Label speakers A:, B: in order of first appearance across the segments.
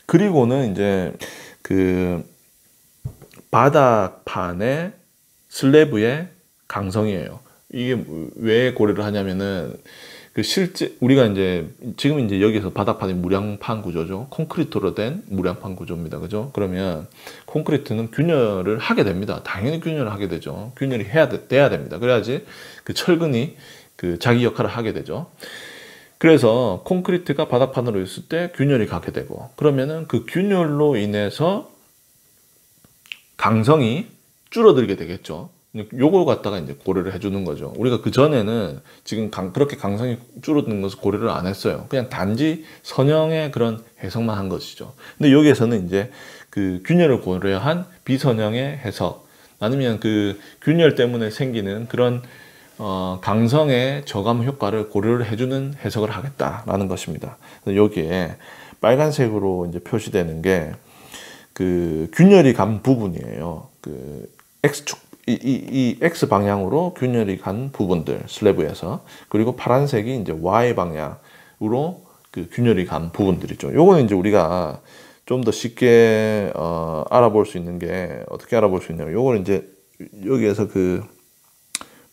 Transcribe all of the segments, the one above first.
A: 그리고는 이제 그 바닥판의 슬래브의 강성이에요. 이게 왜 고려를 하냐면은 그 실제 우리가 이제 지금 이제 여기서 바닥판이 무량판 구조죠. 콘크리트로 된 무량판 구조입니다. 그죠? 그러면 콘크리트는 균열을 하게 됩니다. 당연히 균열을 하게 되죠. 균열이 돼야 됩니다. 그래야지 그 철근이 그 자기 역할을 하게 되죠. 그래서 콘크리트가 바닥판으로 있을 때 균열이 가게 되고, 그러면은 그 균열로 인해서 강성이 줄어들게 되겠죠. 요걸 갖다가 이제 고려를 해주는 거죠. 우리가 그 전에는 지금 그렇게 강성이 줄어드는 것을 고려를 안 했어요. 그냥 단지 선형의 그런 해석만 한 것이죠. 근데 여기에서는 이제 그 균열을 고려한 비선형의 해석, 아니면 그 균열 때문에 생기는 그런 강성의 저감 효과를 고려를 해주는 해석을 하겠다라는 것입니다. 여기에 빨간색으로 이제 표시되는 게 그 균열이 간 부분이에요. 그 X축, 이 X 방향으로 균열이 간 부분들, 슬래브에서. 그리고 파란색이 이제 Y 방향으로 그 균열이 간 부분들이죠. 요거는 이제 우리가 좀 더 쉽게 알아볼 수 있는 게, 어떻게 알아볼 수 있냐면, 요거는 이제 여기에서 그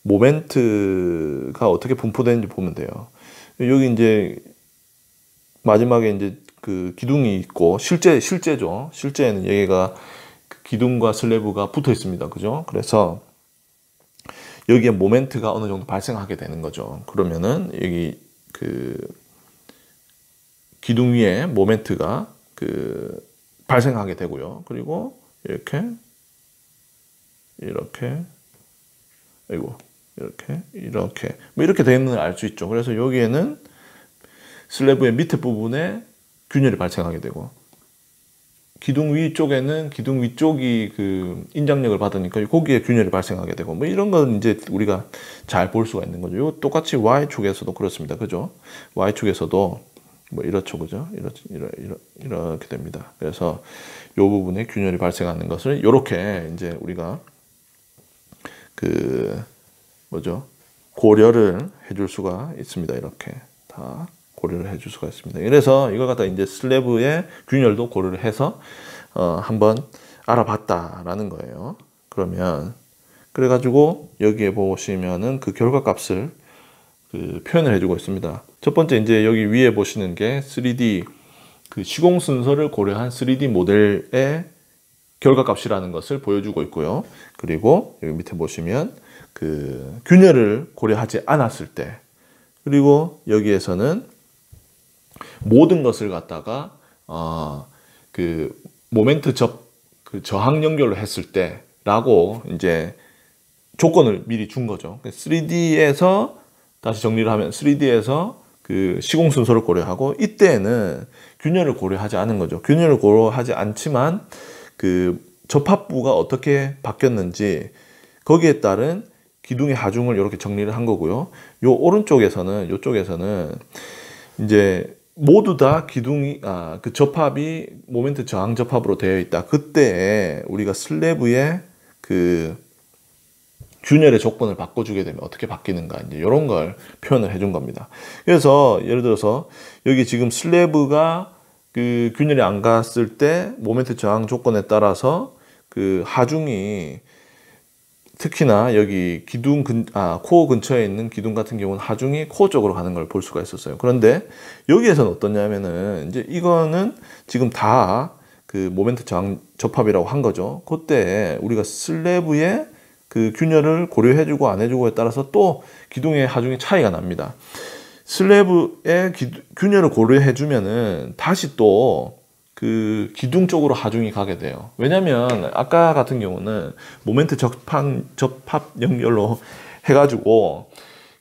A: 모멘트가 어떻게 분포되는지 보면 돼요. 여기 이제 마지막에 이제 그 기둥이 있고, 실제죠. 실제에는 여기가 기둥과 슬래브가 붙어 있습니다. 그죠? 그래서 여기에 모멘트가 어느 정도 발생하게 되는 거죠. 그러면은 여기 그 기둥 위에 모멘트가 그 발생하게 되고요. 그리고 이렇게 뭐 이렇게 되는 걸 알 수 있죠. 그래서 여기에는 슬래브의 밑에 부분에 균열이 발생하게 되고, 기둥 위쪽에는 기둥 위쪽이 그 인장력을 받으니까 거기에 균열이 발생하게 되고, 뭐 이런 건 이제 우리가 잘 볼 수가 있는 거죠. 요 똑같이 Y축에서도 그렇습니다. 그죠? Y축에서도 뭐 이렇죠. 그죠? 이렇게 됩니다. 그래서 요 부분에 균열이 발생하는 것을 이렇게 이제 우리가 그 고려를 해줄 수가 있습니다. 이렇게 다 고려를 해줄 수가 있습니다. 그래서 이걸 갖다 이제 슬래브의 균열도 고려를 해서 한번 알아봤다라는 거예요. 그러면 그래가지고 여기에 보시면은 그 결과값을 그 표현을 해주고 있습니다. 첫 번째 이제 여기 위에 보시는 게 3D 그 시공 순서를 고려한 3D 모델의 결과값이라는 것을 보여주고 있고요. 그리고 여기 밑에 보시면 그 균열을 고려하지 않았을 때, 그리고 여기에서는 모든 것을 갖다가 그 모멘트 그 저항 연결로 했을 때라고 이제 조건을 미리 준 거죠. 3D에서 다시 정리를 하면 3D에서 그 시공 순서를 고려하고, 이때에는 균열을 고려하지 않은 거죠. 균열을 고려하지 않지만 그 접합부가 어떻게 바뀌었는지 거기에 따른 기둥의 하중을 이렇게 정리를 한 거고요. 요 오른쪽에서는, 요쪽에서는 이제 모두 다 기둥이 그 접합이 모멘트 저항 접합으로 되어 있다. 그때 우리가 슬래브의 그 균열의 조건을 바꿔주게 되면 어떻게 바뀌는가, 이제 이런 걸 표현을 해준 겁니다. 그래서 예를 들어서 여기 지금 슬래브가 그 균열이 안 갔을 때 모멘트 저항 조건에 따라서 그 하중이, 특히나 여기 기둥 코어 근처에 있는 기둥 같은 경우는 하중이 코어 쪽으로 가는 걸 볼 수가 있었어요. 그런데 여기에서는 어떠냐면은 이제 이거는 지금 다 그 모멘트 저항 접합이라고 한 거죠. 그때 우리가 슬래브의 그 균열을 고려해주고 안 해주고에 따라서 또 기둥의 하중의 차이가 납니다. 슬래브의 균열을 고려해주면은 다시 또 그 기둥 쪽으로 하중이 가게 돼요. 왜냐면 아까 같은 경우는 모멘트 접합 연결로 해가지고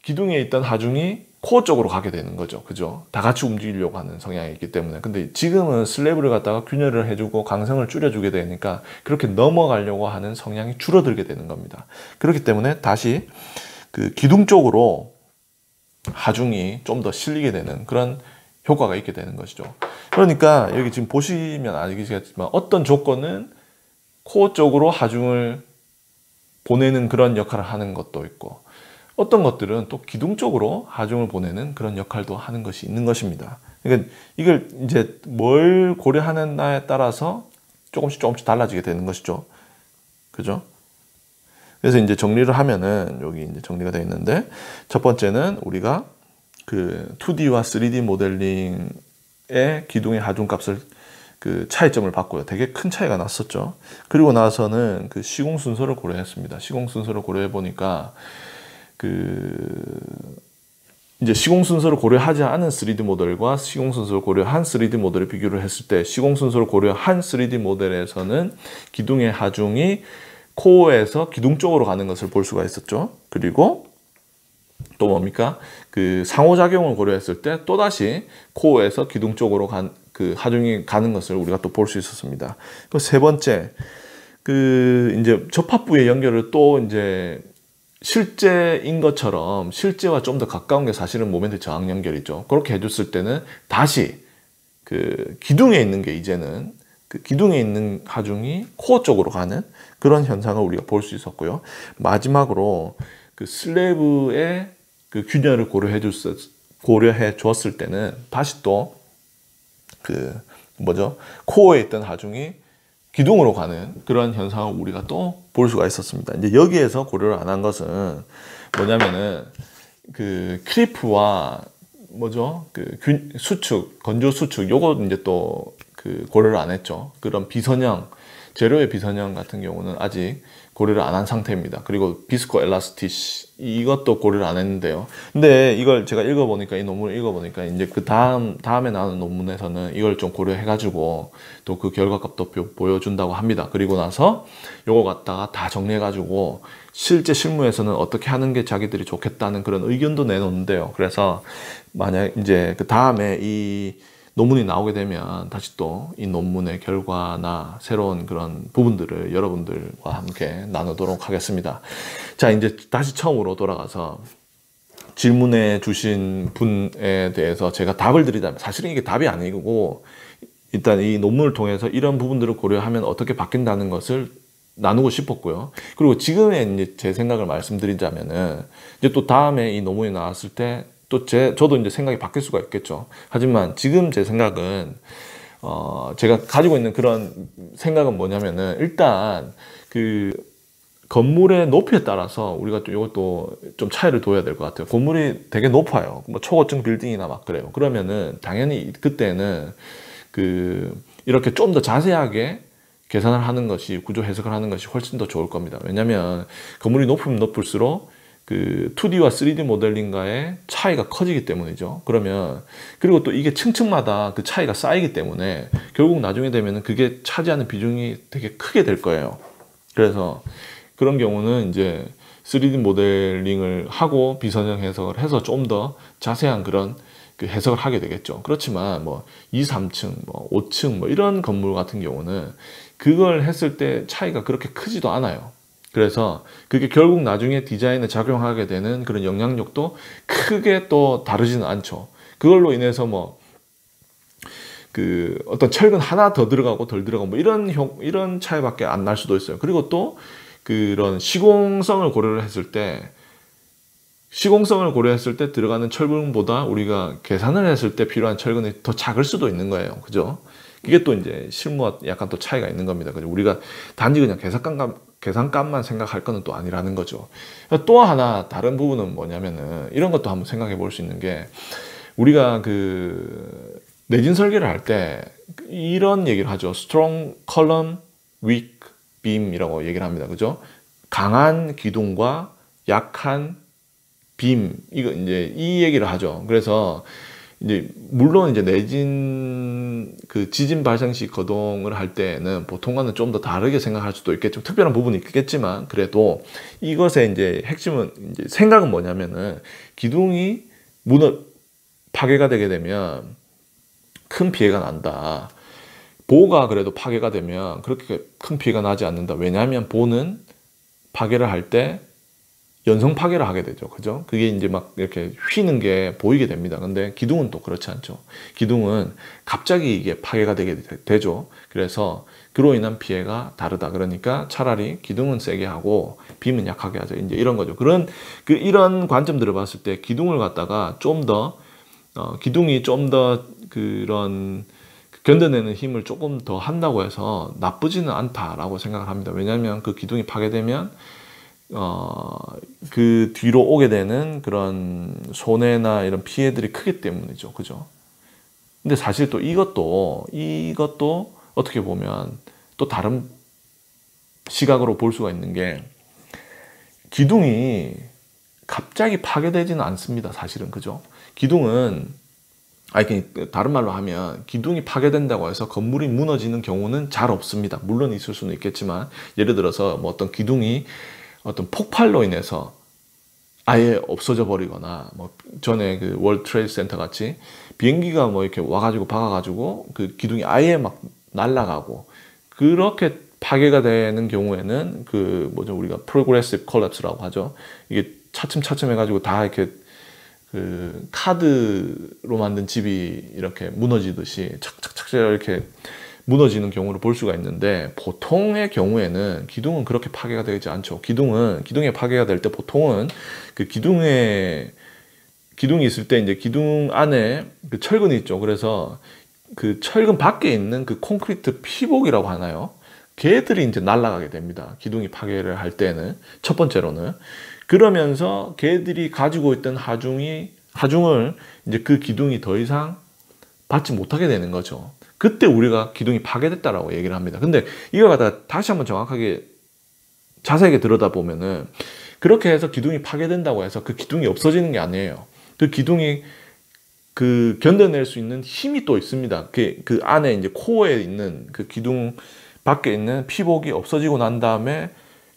A: 기둥에 있던 하중이 코어 쪽으로 가게 되는 거죠. 그죠? 다 같이 움직이려고 하는 성향이 있기 때문에. 근데 지금은 슬래브를 갖다가 균열을 해주고 강성을 줄여주게 되니까 그렇게 넘어가려고 하는 성향이 줄어들게 되는 겁니다. 그렇기 때문에 다시 그 기둥 쪽으로 하중이 좀 더 실리게 되는 그런 효과가 있게 되는 것이죠. 그러니까 여기 지금 보시면 아시겠지만 어떤 조건은 코어 쪽으로 하중을 보내는 그런 역할을 하는 것도 있고, 어떤 것들은 또 기둥 쪽으로 하중을 보내는 그런 역할도 하는 것이 있는 것입니다. 그러니까 이걸 이제 뭘 고려하느냐에 따라서 조금씩 달라지게 되는 것이죠. 그죠? 그래서 이제 정리를 하면은 여기 이제 정리가 되어 있는데, 첫 번째는 우리가 그 2D와 3D 모델링의 기둥의 하중값을 그 차이점을 봤고요. 되게 큰 차이가 났었죠. 그리고 나서는 그 시공 순서를 고려했습니다. 시공 순서를 고려해 보니까 이제 시공 순서를 고려하지 않은 3D 모델과 시공 순서를 고려한 3D 모델을 비교를 했을 때, 시공 순서를 고려한 3D 모델에서는 기둥의 하중이 코어에서 기둥 쪽으로 가는 것을 볼 수가 있었죠. 그리고 또 뭡니까? 그 상호작용을 고려했을 때 또다시 코어에서 기둥 쪽으로 그 하중이 가는 것을 우리가 또 볼 수 있었습니다. 그 세 번째, 그 이제 접합부의 연결을 또 이제 실제인 것처럼, 실제와 좀 더 가까운 게 사실은 모멘트 저항 연결이죠. 그렇게 해줬을 때는 다시 그 기둥에 있는 게 이제는 그 기둥에 있는 하중이 코어 쪽으로 가는 그런 현상을 우리가 볼 수 있었고요. 마지막으로 그 슬래브의 그 균열을 고려해 주었을 때는 다시 또 그 코어에 있던 하중이 기둥으로 가는 그런 현상을 우리가 또 볼 수가 있었습니다. 이제 여기에서 고려를 안 한 것은 뭐냐면은 그 크리프와 그 수축, 건조 수축, 요거 이제 또 그 고려를 안 했죠. 그런 비선형, 재료의 비선형 같은 경우는 아직 고려를 안 한 상태입니다. 그리고 비스코 엘라스티시, 이것도 고려를 안 했는데요. 근데 이걸 제가 읽어보니까, 이 논문을 읽어보니까 이제 그 다음에 나오는 논문에서는 이걸 좀 고려해가지고 또 그 결과값도 보여준다고 합니다. 그리고 나서 요거 갖다가 다 정리해가지고 실제 실무에서는 어떻게 하는 게 자기들이 좋겠다는 그런 의견도 내놓는데요. 그래서 만약 이제 그 다음에 이 논문이 나오게 되면 다시 또 이 논문의 결과나 새로운 그런 부분들을 여러분들과 함께 나누도록 하겠습니다. 자, 이제 다시 처음으로 돌아가서 질문해 주신 분에 대해서 제가 답을 드리자면, 사실은 이게 답이 아니고 일단 이 논문을 통해서 이런 부분들을 고려하면 어떻게 바뀐다는 것을 나누고 싶었고요. 그리고 지금의 이제 제 생각을 말씀드리자면은, 이제 또 다음에 이 논문이 나왔을 때 또 저도 이제 생각이 바뀔 수가 있겠죠. 하지만 지금 제 생각은 제가 가지고 있는 그런 생각은 뭐냐면은, 일단 그 건물의 높이에 따라서 우리가 또 이것도 좀 차이를 둬야 될 것 같아요. 건물이 되게 높아요. 뭐 초고층 빌딩이나 막 그래요. 그러면은 당연히 그때는 이렇게 좀 더 자세하게 계산을 하는 것이, 구조 해석을 하는 것이 훨씬 더 좋을 겁니다. 왜냐하면 건물이 높으면 높을수록 그 2D와 3D 모델링과의 차이가 커지기 때문이죠. 그리고 또 이게 층층마다 그 차이가 쌓이기 때문에 결국 나중에 되면은 그게 차지하는 비중이 되게 크게 될 거예요. 그래서 그런 경우는 이제 3D 모델링을 하고 비선형 해석을 해서 좀 더 자세한 그런 그 해석을 하게 되겠죠. 그렇지만 뭐 2, 3층, 뭐 5층 뭐 이런 건물 같은 경우는 그걸 했을 때 차이가 그렇게 크지도 않아요. 그래서 그게 결국 나중에 디자인에 작용하게 되는 그런 영향력도 크게 또 다르지는 않죠. 그걸로 인해서 뭐 그 어떤 철근 하나 더 들어가고 덜 들어가고 뭐 이런 차이밖에 안 날 수도 있어요. 그리고 또 그런 시공성을 고려했을 때 들어가는 철근보다 우리가 계산을 했을 때 필요한 철근이 더 작을 수도 있는 거예요. 그죠? 이게 또 이제 실무와 약간 또 차이가 있는 겁니다. 그죠? 우리가 단지 그냥 계산값만 생각할 거는 또 아니라는 거죠. 또 하나 다른 부분은 뭐냐면은, 이런 것도 한번 생각해 볼 수 있는 게, 우리가 그 내진 설계를 할 때 이런 얘기를 하죠. strong column, weak beam이라고 얘기를 합니다. 그죠? 강한 기둥과 약한 빔, 이거 이제 이 얘기를 하죠. 그래서 이제 물론 이제 지진 발생 시 거동을 할 때는 보통과는 좀 더 다르게 생각할 수도 있겠지만, 특별한 부분이 있겠지만, 그래도 이것의 이제 핵심은, 이제 생각은 뭐냐면은, 기둥이 파괴가 되게 되면 큰 피해가 난다. 보가 그래도 파괴가 되면 그렇게 큰 피해가 나지 않는다. 왜냐하면 보는 파괴를 할 때 연성 파괴를 하게 되죠. 그죠? 그게 이제 막 이렇게 휘는 게 보이게 됩니다. 근데 기둥은 또 그렇지 않죠. 기둥은 갑자기 이게 파괴가 되게 되죠. 그래서 그로 인한 피해가 다르다. 그러니까 차라리 기둥은 세게 하고 빔은 약하게 하자. 이제 이런 거죠. 이런 관점들을 봤을 때 기둥을 갖다가 좀 더 기둥이 좀 더 그런 견뎌내는 힘을 조금 더 한다고 해서 나쁘지는 않다라고 생각을 합니다. 왜냐하면 그 기둥이 파괴되면 그 뒤로 오게 되는 그런 손해나 이런 피해들이 크기 때문이죠. 그죠? 근데 사실 또 이것도 어떻게 보면 또 다른 시각으로 볼 수가 있는 게 기둥이 갑자기 파괴되지는 않습니다. 사실은. 그죠? 기둥은 다른 말로 하면 기둥이 파괴된다고 해서 건물이 무너지는 경우는 잘 없습니다. 물론 있을 수는 있겠지만 예를 들어서 뭐 어떤 기둥이 어떤 폭발로 인해서 아예 없어져 버리거나 뭐 전에 그 월드 트레이드 센터 같이 비행기가 뭐 이렇게 와가지고 박아가지고 그 기둥이 아예 막 날아가고 그렇게 파괴가 되는 경우에는 그 뭐죠 우리가 프로그레시브 콜랩스라고 하죠. 이게 차츰차츰 해가지고 다 이렇게 그 카드로 만든 집이 이렇게 무너지듯이 착착착 이렇게 무너지는 경우를 볼 수가 있는데 보통의 경우에는 기둥은 그렇게 파괴가 되지 않죠. 기둥에 파괴가 될 때 보통은 그 기둥이 있을 때 이제 기둥 안에 그 철근이 있죠. 그래서 그 철근 밖에 있는 그 콘크리트 피복이라고 하나요? 걔들이 이제 날아가게 됩니다. 기둥이 파괴를 할 때는 첫 번째로는 그러면서 걔들이 가지고 있던 하중을 이제 그 기둥이 더 이상 받지 못하게 되는 거죠. 그때 우리가 기둥이 파괴됐다라고 얘기를 합니다. 근데 이걸 갖다가 다시 한번 정확하게 자세하게 들여다보면은 그렇게 해서 기둥이 파괴된다고 해서 그 기둥이 없어지는 게 아니에요. 그 기둥이 그 견뎌낼 수 있는 힘이 또 있습니다. 그 안에 이제 코어에 있는 그 기둥 밖에 있는 피복이 없어지고 난 다음에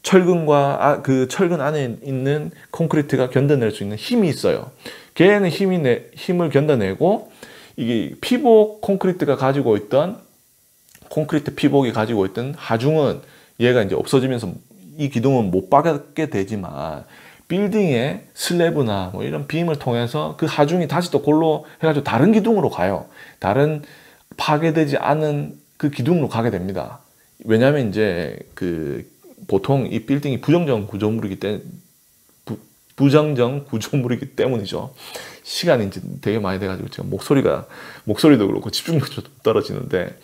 A: 철근과 그 철근 안에 있는 콘크리트가 견뎌낼 수 있는 힘이 있어요. 걔는 힘을 견뎌내고 이게 피복 콘크리트가 가지고 있던 콘크리트 피복이 가지고 있던 하중은 얘가 이제 없어지면서 이 기둥은 못 박게 되지만 빌딩의 슬래브나 뭐 이런 빔을 통해서 그 하중이 다시 또 골로 해가지고 다른 기둥으로 가요. 다른 파괴되지 않은 그 기둥으로 가게 됩니다. 왜냐하면 이제 그 보통 이 빌딩이 부정정 구조물이기 때문이죠. 시간이 이제 되게 많이 돼가지고 지금 목소리도 그렇고 집중력도 좀 떨어지는데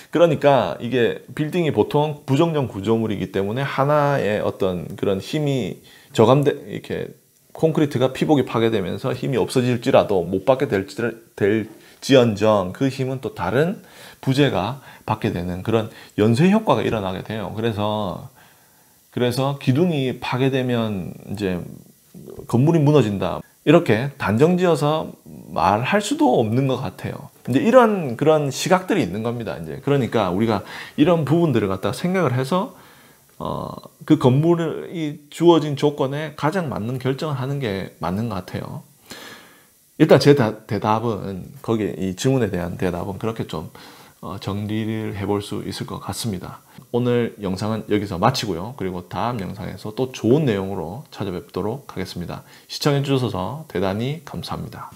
A: 그러니까 이게 빌딩이 보통 부정정 구조물이기 때문에 하나의 어떤 그런 힘이 이렇게 콘크리트가 피복이 파괴되면서 힘이 없어질지라도 못 받게 될지언정 그 힘은 또 다른 부재가 받게 되는 그런 연쇄 효과가 일어나게 돼요. 그래서 기둥이 파괴되면 이제 건물이 무너진다. 이렇게 단정지어서 말할 수도 없는 것 같아요. 이제 이런 그런 시각들이 있는 겁니다. 이제 그러니까 우리가 이런 부분들을 갖다 생각을 해서 그 건물이 주어진 조건에 가장 맞는 결정을 하는 게 맞는 것 같아요. 일단 제 대답은 이 질문에 대한 대답은 그렇게 좀 정리를 해볼 수 있을 것 같습니다. 오늘 영상은 여기서 마치고요. 그리고 다음 영상에서 또 좋은 내용으로 찾아뵙도록 하겠습니다. 시청해 주셔서 대단히 감사합니다.